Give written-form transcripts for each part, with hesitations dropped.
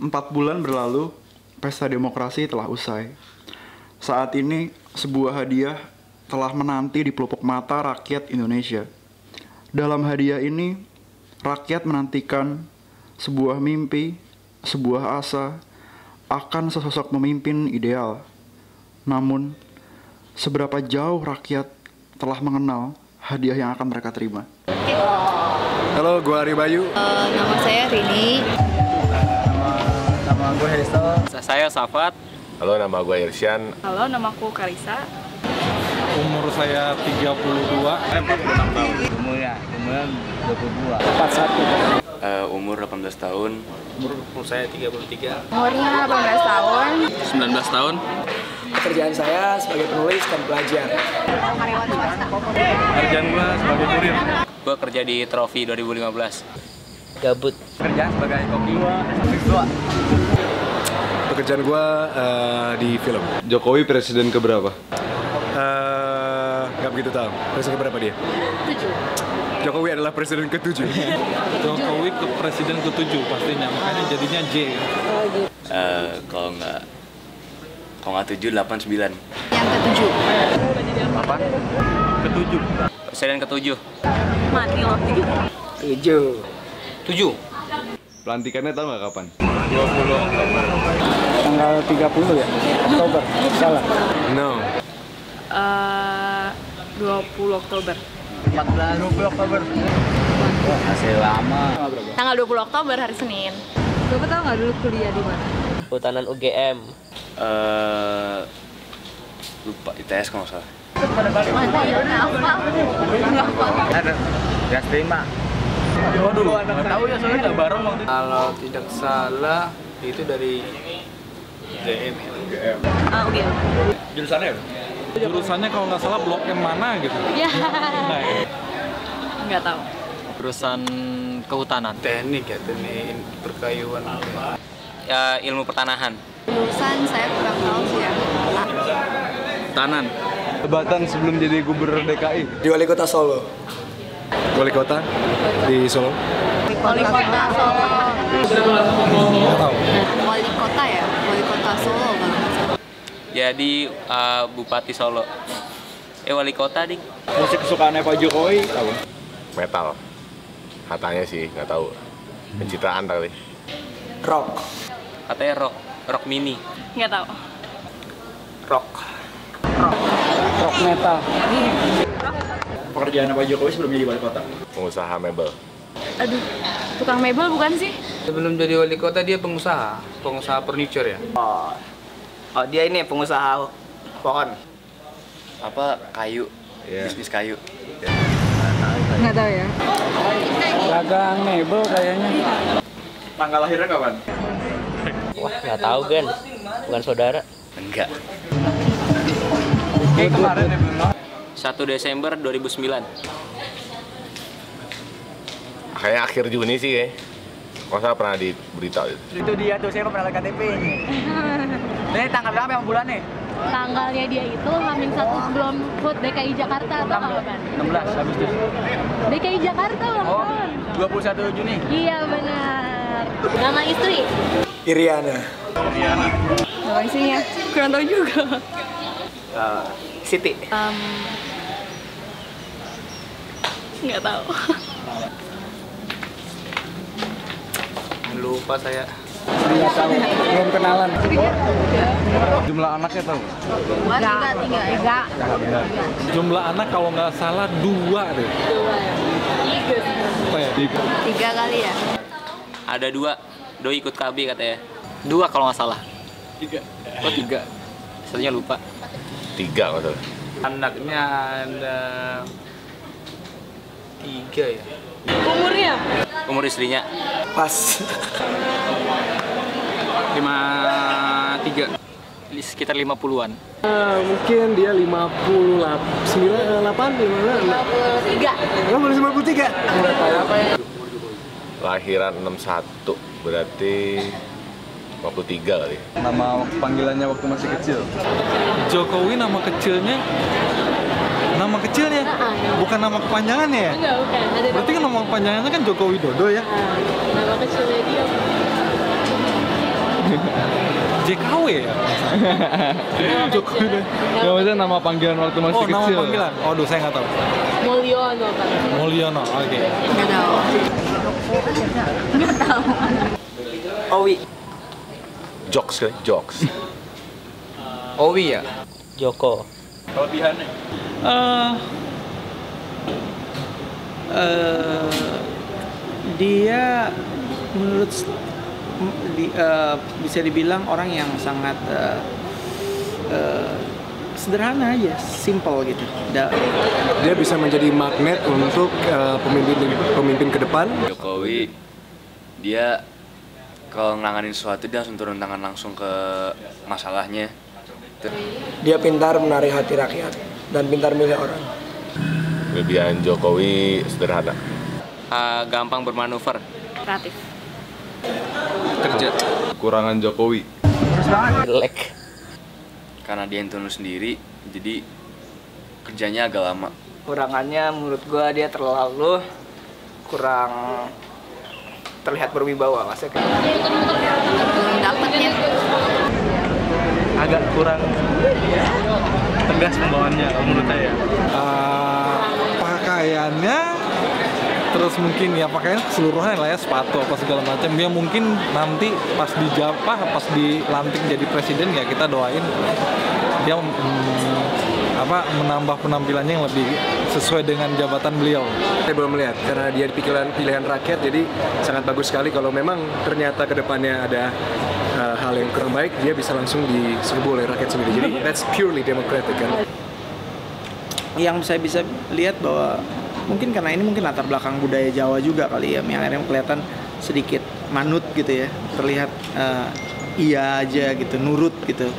4 bulan berlalu, pesta demokrasi telah usai. Saat ini, sebuah hadiah telah menanti di pelupuk mata rakyat Indonesia. Dalam hadiah ini, rakyat menantikan sebuah mimpi, sebuah asa, akan sesosok pemimpin ideal. Namun, seberapa jauh rakyat telah mengenal hadiah yang akan mereka terima? Halo, gue Ari Bayu. Nama saya Rini. Nama gue Hesto. Saya Safat. Halo, nama gue Irsyan. Halo, namaku Karisa. Umur saya 32. Umurnya 22. 41. Umur 18 tahun. Umur saya 33. Umurnya 18 tahun. 19 tahun. Pekerjaan saya sebagai penulis dan pelajar. Karyawan swasta. Kerjaan gue sebagai kurir. Gue kerja di Trofi 2015. Gabut. Pekerjaan sebagai koki. Pekerjaan gue di film. Jokowi presiden keberapa? Gak begitu tahu. Presiden keberapa dia? 7. Jokowi adalah presiden ke-7. Jokowi ke presiden ke-7 pastinya, makanya jadinya J. Kalau nggak 7, 8, 9. Yang ke-7. Apa? Ke-7. Presiden ke-7. Mati loh. 7. Pelantikannya tahu nggak kapan? 20 Oktober. Tanggal 30 ya? Oktober. Salah. No. 20 Oktober. 20 Oktober. Masih lama. Tanggal 20 Oktober hari Senin. Bapak tahu nggak dulu kuliah di mana? Hutanan UGM. Lupa ITS kalau nggak salah. Mana ya? Ada. Gas terima. Waduh, nggak tahu ya soalnya nggak bareng waktu itu. Kalau tidak salah itu dari JM. UGM. Jurusannya ya? Jurusannya kalau nggak salah blok M mana gitu. Ya. Nah, ya. Nggak tahu. Jurusan kehutanan. teknik ya, teknik perkayuan. Ya, ilmu pertanahan. Jurusan saya kurang tahu sih ya. Tanan. Jabatan sebelum jadi gubernur DKI. Di Wali Kota Solo. Wali kota di Solo. Wali Kota Solo. Nggak tahu. Wali Kota ya? Wali Kota Solo kalau nggak salah. Jadi Bupati Solo. Wali Kota, Dik. Musik kesukaannya Pak Jokowi apa? Metal. Katanya sih, nggak tahu. Pencitraan kali. Rock. Katanya rock mini. Nggak tahu. Rock. Rock metal. Pekerjaan Pak Jokowi sebelum jadi wali kota? Pengusaha mebel. Aduh, tukang mebel bukan sih? Sebelum jadi wali kota dia pengusaha furniture ya. Oh, dia ini pengusaha pohon. Apa kayu? Iya. Bisnis kayu. Nggak tahu ya. Dagang mebel kayaknya. Tanggal lahirnya kapan? Wah, nggak tahu kan. Bukan saudara. Enggak. Kemarin ya belum. 1 Desember 2009. Kayaknya akhir Juni sih ya. Kalau saya pernah di berita itu. Itu dia tuh, saya pernah lihat KTP ini. Ini tanggal berapa yang bulan nih? Tanggalnya dia itu H-1 sebelum HUT DKI Jakarta atau kapan? 16 Agustus. DKI Jakarta ulang Oh, tahun. 21 Juni. Iya benar. Nama istri? Iriana. Nama isinya? Kurang tahu juga. Siti. Nggak tahu. Lupa saya. Nggak tahu. Belum kenalan. Jumlah anaknya tahu? Tiga. Jumlah anak kalau nggak salah 2 deh. Apa ya? 3 kali ya? Ada 2. Doi ikut KB katanya. 2 kalau nggak salah. 3. Oh 3. Satunya lupa. 3 nggak salah. Anaknya ada 3 ya. Umurnya? Umur istrinya Pas. 53. sekitar 50-an. Mungkin dia 58, 53. 53. Lahiran 61, berarti 53 kali. Nama panggilannya waktu masih kecil. Jokowi nama kecilnya bukan nama kepanjangannya ya? Enggak, bukan. Ada Berarti kan nama kepanjangannya kan Joko Widodo ya? nama kecilnya dia. JKW ya? Ya maksudnya nama panggilan waktu masih Oh, kecil. nama panggilan. Aduh, saya nggak tahu. Mulyono kan. Mulyono, oke. Nggak tahu. Nggak tahu. Owi. Jokes kali, jokes. Owi ya? Joko. Kelebihannya? Dia menurut bisa dibilang orang yang sangat sederhana aja, simple gitu. Dia bisa menjadi magnet untuk pemimpin ke depan. Jokowi, dia kalau ngelanganin sesuatu dia langsung turun tangan langsung ke masalahnya. Dia pintar menarik hati rakyat dan pintar milih orang. Kelebihan Jokowi sederhana. Gampang bermanuver. Kreatif. Kerja. Kekurangan Jokowi. Jelek. Karena dia yang turun sendiri, jadi kerjanya agak lama. Kurangannya menurut gua dia terlalu kurang terlihat berwibawa maksudnya. Belum dapet ya. Agak kurang tegas pembawaannya menurut saya. Pakaiannya, terus mungkin ya pakaian keseluruhan lah ya, sepatu apa segala macam. Dia mungkin nanti pas dilantik jadi presiden ya kita doain dia menambah penampilannya yang lebih sesuai dengan jabatan beliau. Saya belum melihat karena dia pilihan rakyat, jadi sangat bagus sekali kalau memang ternyata ke depannya ada hal yang kurang baik, dia bisa langsung diserbu oleh rakyat sendiri. Jadi that's purely democratic kan. Yang saya bisa lihat bahwa mungkin karena ini mungkin latar belakang budaya Jawa juga kali ya, yang akhirnya kelihatan sedikit manut gitu ya, terlihat iya aja gitu, nurut gitu.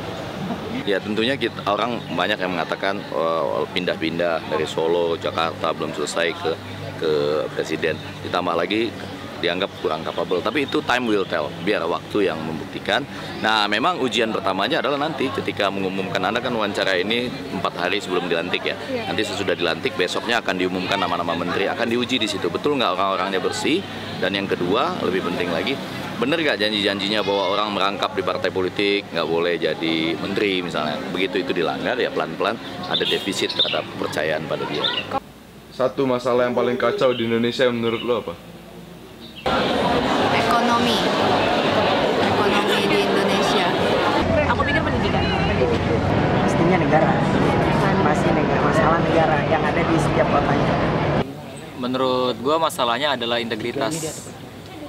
Ya tentunya orang banyak yang mengatakan pindah-pindah dari Solo, Jakarta belum selesai ke presiden. Ditambah lagi dianggap kurang capable. Tapi itu time will tell, biar waktu yang membuktikan. Nah memang ujian pertamanya adalah nanti ketika mengumumkan, Anda kan wawancara ini 4 hari sebelum dilantik ya. Nanti sesudah dilantik besoknya akan diumumkan nama-nama menteri, akan diuji di situ. Betul nggak orang-orangnya bersih? Dan yang kedua lebih penting lagi, bener nggak janji-janjinya bahwa orang merangkap di partai politik nggak boleh jadi menteri misalnya. Begitu itu dilanggar ya pelan-pelan ada defisit terhadap kepercayaan pada dia. Satu masalah yang paling kacau di Indonesia menurut lo apa? Ekonomi di Indonesia. Aku pikir pendidikan. Pastinya negara. Masalah negara yang ada di setiap kotanya. Menurut gua masalahnya adalah integritas.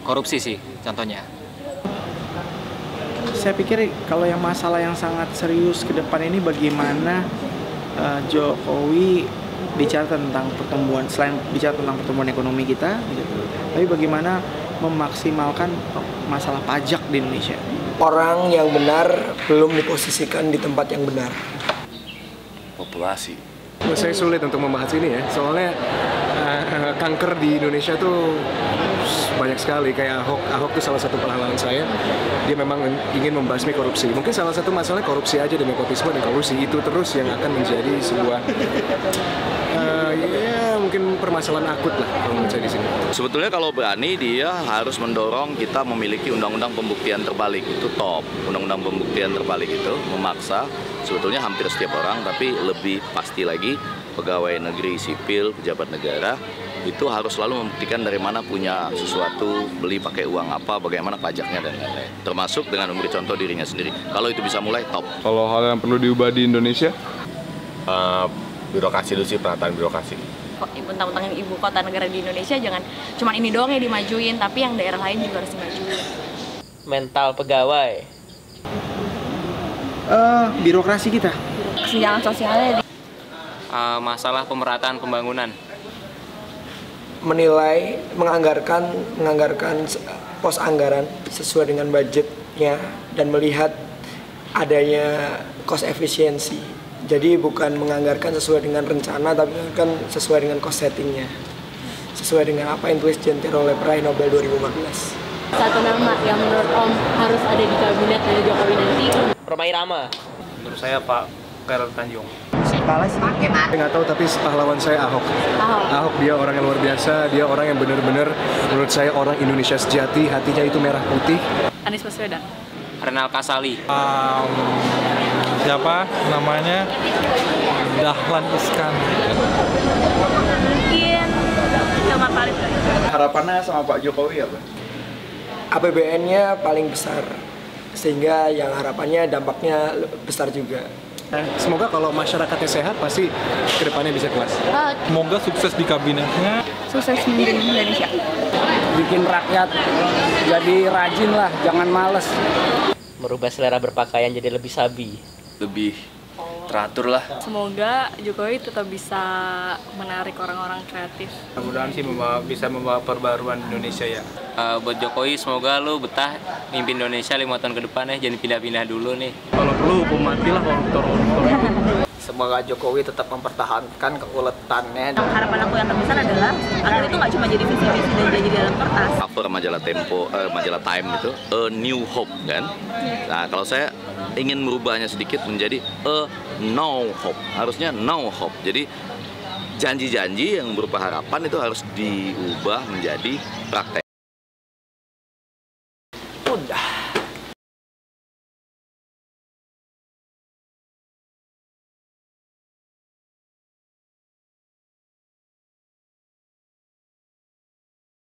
Korupsi sih contohnya. Saya pikir kalau yang masalah yang sangat serius ke depan ini bagaimana Jokowi bicara tentang pertumbuhan, selain bicara tentang pertumbuhan ekonomi kita gitu, tapi bagaimana memaksimalkan masalah pajak di Indonesia. Orang yang benar belum diposisikan di tempat yang benar. Populasi. Saya sulit untuk membahas ini ya, soalnya kanker di Indonesia tuh banyak sekali. Kayak Ahok tuh salah satu pahlawan saya. Dia memang ingin membasmi korupsi. Mungkin salah satu masalah korupsi aja, dan nepotisme dan korupsi itu terus yang akan menjadi sebuah ya mungkin permasalahan akut lah kalau menurut saya di sini. Sebetulnya kalau berani dia harus mendorong kita memiliki undang-undang pembuktian terbalik, itu top. Undang-undang pembuktian terbalik itu memaksa sebetulnya hampir setiap orang, tapi lebih pasti lagi pegawai negeri sipil, pejabat negara itu harus selalu membuktikan dari mana punya sesuatu, beli pakai uang apa, bagaimana pajaknya dan lain-lain. Termasuk dengan memberi contoh dirinya sendiri. Kalau itu bisa mulai top. Kalau hal yang perlu diubah di Indonesia? Birokrasi dulu sih, penataan birokrasi. Tentang ibu kota negara di Indonesia jangan cuma ini doang yang dimajuin, tapi yang daerah lain juga harus dimajuin. Mental pegawai. Birokrasi kita. Kesenjangan sosialnya. Masalah pemerataan pembangunan. Menilai, menganggarkan pos anggaran sesuai dengan budgetnya dan melihat adanya cost efisiensi. Jadi bukan menganggarkan sesuai dengan rencana, tapi kan sesuai dengan cost settingnya, sesuai dengan apa yang tulis Jentiro oleh peraih Nobel 2014. Satu nama yang menurut Om harus ada di kabinet dari Jokowi nanti. Rhoma Irama. Menurut saya Pak Khairul Tanjung. Kalah sih pakai mati. Nggak tahu, tapi pahlawan saya Ahok. Ahok dia orang yang luar biasa, dia orang yang benar-benar menurut saya orang Indonesia sejati, hatinya itu merah putih. Anies Baswedan. Renal Kasali. Siapa namanya? Dahlan Iskan. Mungkin Hilmar Farid kali. Harapannya sama Pak Jokowi apa? APBN-nya paling besar, sehingga yang harapannya dampaknya besar juga. Semoga kalau masyarakatnya sehat pasti kedepannya bisa kelas. Semoga sukses di kabinetnya. Sukses memimpin Indonesia. Bikin rakyat jadi rajin lah, jangan males. Merubah selera berpakaian jadi lebih sabi. Lebih teratur lah. Semoga Jokowi tetap bisa menarik orang-orang kreatif. Mudah-mudahan sih bisa membawa perbaruan Indonesia ya. Buat Jokowi, semoga lu betah mimpin Indonesia 5 tahun ke depan ya, jangan pindah-pindah dulu nih. Kalau perlu hukum mati lah koruptor-koruptor itu. Semoga Jokowi tetap mempertahankan keuletannya. Harapan aku yang terbesar adalah agar itu nggak cuma jadi visi-visi dan jadi dalam kertas. Cover majalah Tempo, majalah Time itu A New Hope kan. Nah kalau saya ingin merubahnya sedikit menjadi A No Hope. Harusnya No Hope. Jadi janji-janji yang berupa harapan itu harus diubah menjadi praktek.